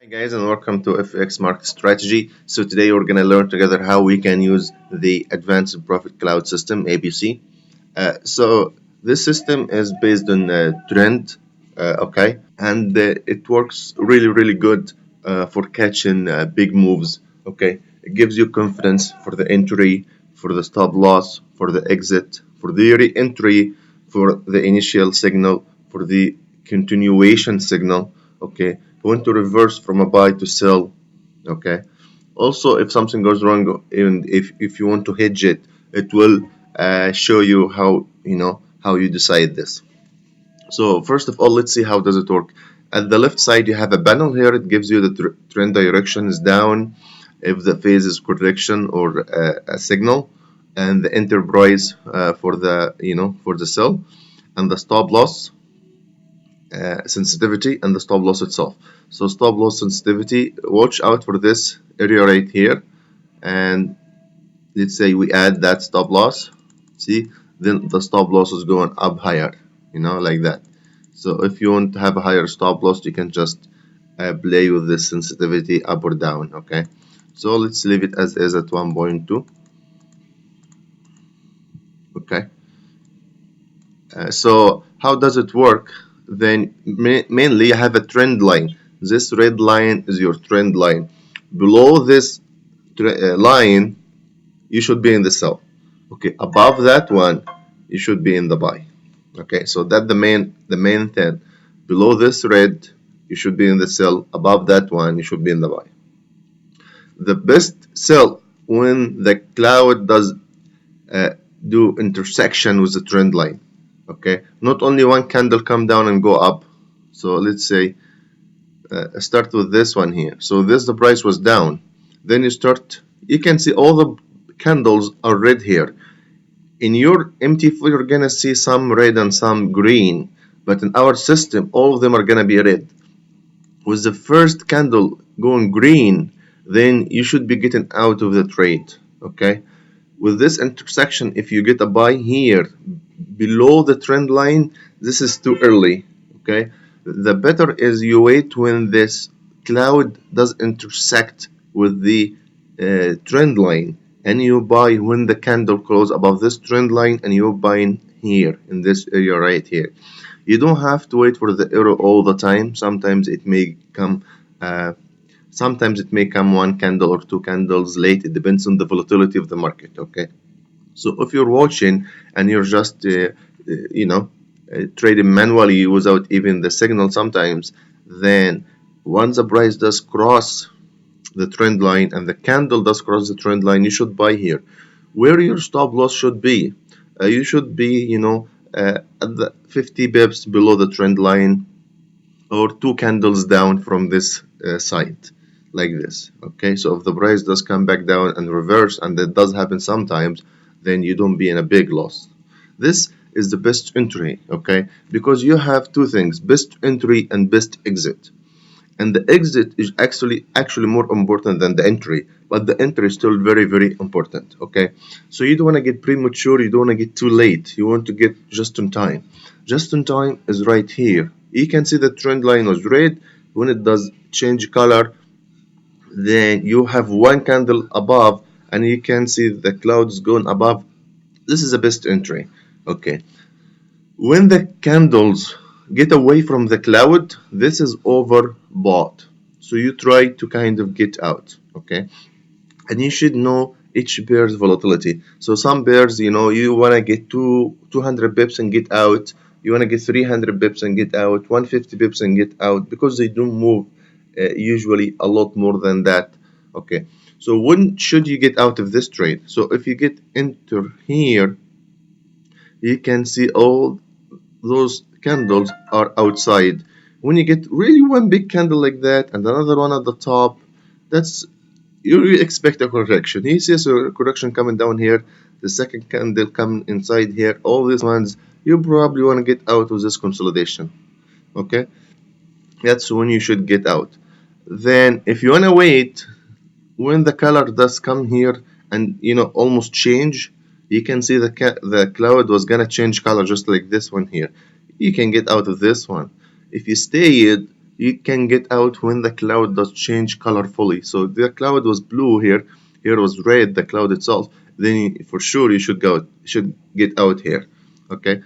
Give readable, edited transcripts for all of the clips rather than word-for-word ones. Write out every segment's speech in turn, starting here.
Hi guys, and welcome to FX Market Strategy. So today we're going to learn together how we can use the Advanced Profit Cloud System (APC). So this system is based on trend, okay, and it works really good for catching big moves. Okay, it gives you confidence for the entry, for the stop loss, for the exit, for the re-entry, for the initial signal, for the continuation signal. Okay, when to reverse from a buy to sell. Okay, also if something goes wrong, even if you want to hedge it, it will show you how you decide this. So first of all, let's see how does it work. At the left side you have a panel here. It gives you the trend direction is down if the phase is correction or a signal, and the enterprise for the for the sell, and the stop loss sensitivity, and the stop loss itself. So stop loss sensitivity, watch out for this area right here, and let's say we add that stop loss. See, then the stop loss is going up higher, like that. So if you want to have a higher stop loss, you can just play with this sensitivity up or down. Okay, so let's leave it as is at 1.2. Okay, so how does it work? Then mainly you have a trend line. This red line is your trend line. Below this line, you should be in the sell. Okay, above that one, you should be in the buy. Okay, so that's the main thing. Below this red, you should be in the sell. Above that one, you should be in the buy. The best sell when the cloud does do intersection with the trend line. Okay, not only one candle come down and go up. So let's say start with this one here. So this the price was down. Then you can see all the candles are red here. In your MT4 you're gonna see some red and some green, but in our system all of them are gonna be red. With the first candle going green, then you should be getting out of the trade. Okay, with this intersection, if you get a buy here below the trend line, this is too early. Okay, the better is you wait when this cloud does intersect with the trend line, and you buy when the candle close above this trend line, and you're buying here in this area right here. You don't have to wait for the arrow all the time. Sometimes it may come one candle or two candles late. It depends on the volatility of the market. Okay, so if you're watching and you're just trading manually without even the signal sometimes, then once the price does cross the trend line and the candle does cross the trend line, you should buy here. Where your stop loss should be, you should be at the 50 bips below the trend line, or two candles down from this side, like this. Okay, so if the price does come back down and reverse, and that does happen sometimes, then you don't be in a big loss. This is the best entry, okay, because you have two things: best entry and best exit. And the exit is actually more important than the entry, but the entry is still very important. Okay, so you don't want to get premature, you don't want to get too late, you want to get just in time. Just in time is right here. You can see the trend line was red. When it does change color, then you have one candle above, and you can see the clouds going above. This is the best entry. Okay, when the candles get away from the cloud, this is overbought. So you try to kind of get out, okay? And you should know each pair's volatility. So some pairs, you want to get 200 bips and get out. You want to get 300 bips and get out, 150 bips and get out, because they don't move usually a lot more than that, okay? So when should you get out of this trade? So if you get enter here, you can see all those candles are outside. When you get really one big candle like that and another one at the top, that's you expect a correction. You see a correction coming down here, the second candle coming inside here, all these ones, you probably want to get out of this consolidation. Okay, that's when you should get out. Then if you want to wait, when the color does come here and almost change, you can see the cloud was gonna change color just like this one here. You can get out of this one. If you stayed, you can get out when the cloud does change color fully. So the cloud was blue here, here was red, the cloud itself, then for sure you should get out here. Okay.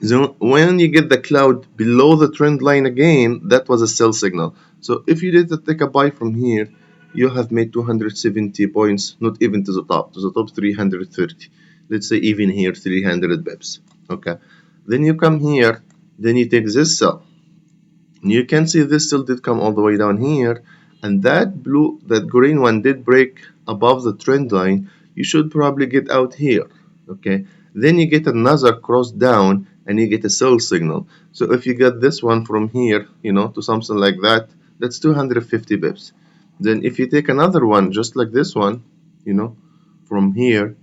So when you get the cloud below the trend line again, that was a sell signal. So if you did take a buy from here, you have made 270 points, not even to the top 330. Let's say even here 300 bips. Okay. Then you come here, then you take this sell. And you can see this still did come all the way down here, and that green one did break above the trend line. You should probably get out here. Okay. Then you get another cross down and you get a sell signal. So if you get this one from here, to something like that, that's 250 bips. Then if you take another one just like this one, from here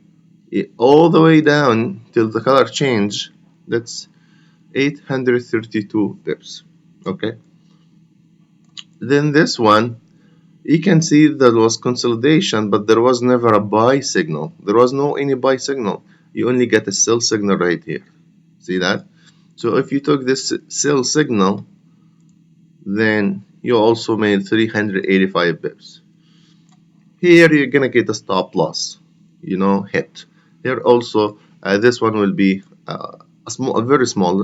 all the way down till the color change, that's 832 pips. Okay. Then this one, you can see there was consolidation, but there was never a buy signal. There was no any buy signal. You only get a sell signal right here. See that? So if you took this sell signal, then you also made 385 pips. Here you're gonna get a stop loss, hit. Here also, this one will be a very small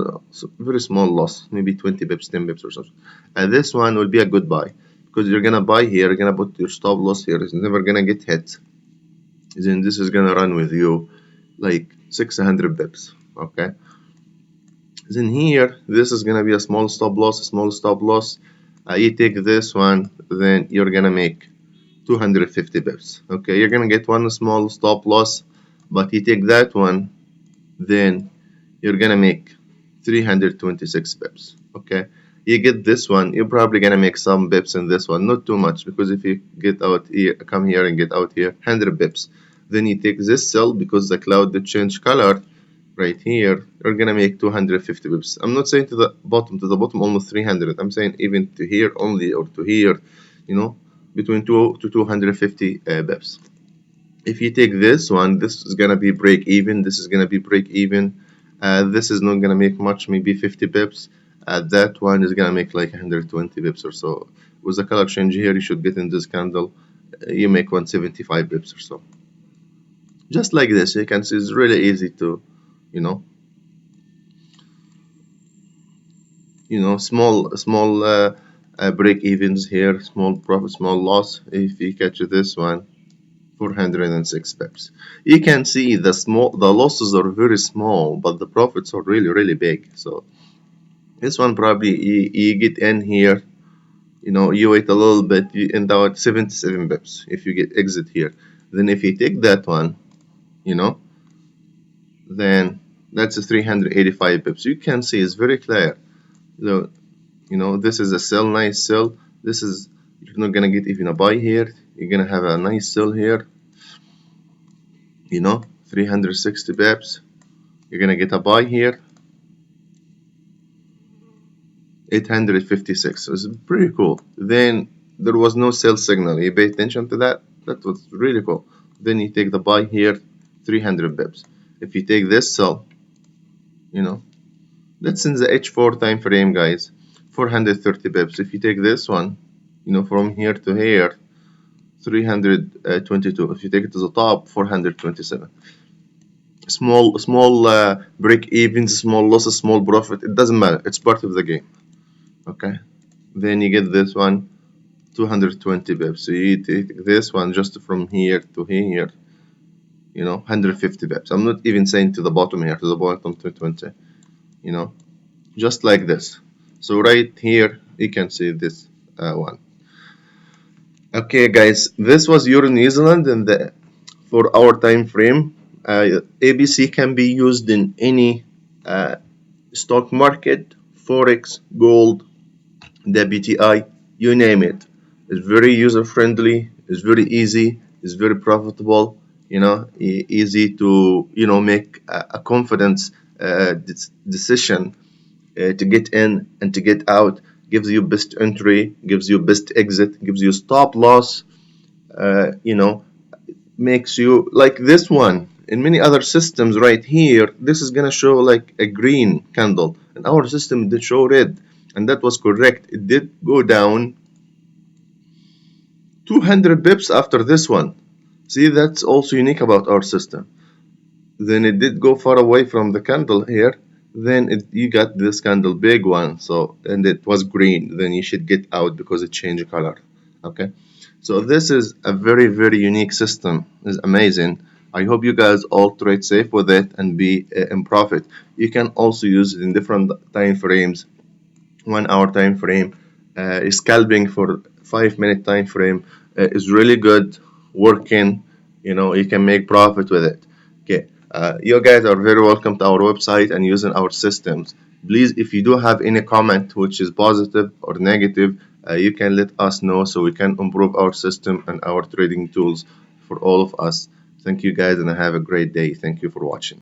loss, maybe 20 pips, 10 pips or something. This one will be a good buy because you're gonna buy here, you're gonna put your stop loss here. It's never gonna get hit. Then this is gonna run with you like 600 pips. Okay. Then here, this is gonna be a small stop loss. You take this one, then you're gonna make 250 pips. Okay, you're gonna get one small stop loss, but you take that one, then you're gonna make 326 pips. Okay, you get this one, you're probably gonna make some pips in this one, not too much, because if you get out here, come here and get out here, 100 pips. Then you take this sell because the cloud did change color right here, you're gonna make 250 pips. I'm not saying to the bottom almost 300. I'm saying even to here only, or to here, between 2 to 250 bips. If you take this one, this is gonna be break even. This is gonna be break even. This is not gonna make much, maybe 50 bips. That one is gonna make like 120 bips or so. With the color change here, you should get in this candle. You make 175 bips or so. Just like this, you can see it's really easy to, small break evens here, small profit, small loss. If you catch this one, 406 pips. You can see the losses are very small, but the profits are really, really big. So this one probably you get in here, you wait a little bit, you end out 77 pips if you get exit here. Then if you take that one, then that's a 385 pips. You can see it's very clear. So, this is a sell, nice sell. This is, you're not gonna get even a buy here. You're gonna have a nice sell here. 360 pips. You're gonna get a buy here. 856. So it's pretty cool. Then there was no sell signal. You pay attention to that. That was really cool. Then you take the buy here, 300 pips. If you take this sell, that's in the H4 time frame, guys, 430 pips. If you take this one, from here to here, 322. If you take it to the top, 427. Small break evens, small losses, small profit. It doesn't matter. It's part of the game. Okay. Then you get this one, 220 pips. So you take this one just from here to here, 150 pips. I'm not even saying to the bottom here, to the bottom 220. Just like this. So right here you can see this one. Okay, guys, this was Euro New Zealand, and for our time frame, APC can be used in any stock market, forex, gold, WTI, you name it. It's very user friendly. It's very easy. It's very profitable. Easy to make a confidence decision to get in and to get out. Gives you best entry, gives you best exit, gives you stop loss. Makes you like this one. In many other systems right here, this is gonna show like a green candle. In our system, it did show red. and that was correct. It did go down 200 bips after this one. See, that's also unique about our system. Then it did go far away from the candle here. Then you got this candle, big one. So, and it was green. Then you should get out because it changed color. Okay. So this is a very, very unique system. It's amazing. I hope you guys all trade safe with it and be in profit. You can also use it in different time frames. 1 hour time frame, scalping for 5 minute time frame is really good working. You can make profit with it. Okay, you guys are very welcome to our website and using our systems. Please, if you do have any comment which is positive or negative, you can let us know so we can improve our system and our trading tools for all of us. Thank you guys and have a great day. Thank you for watching.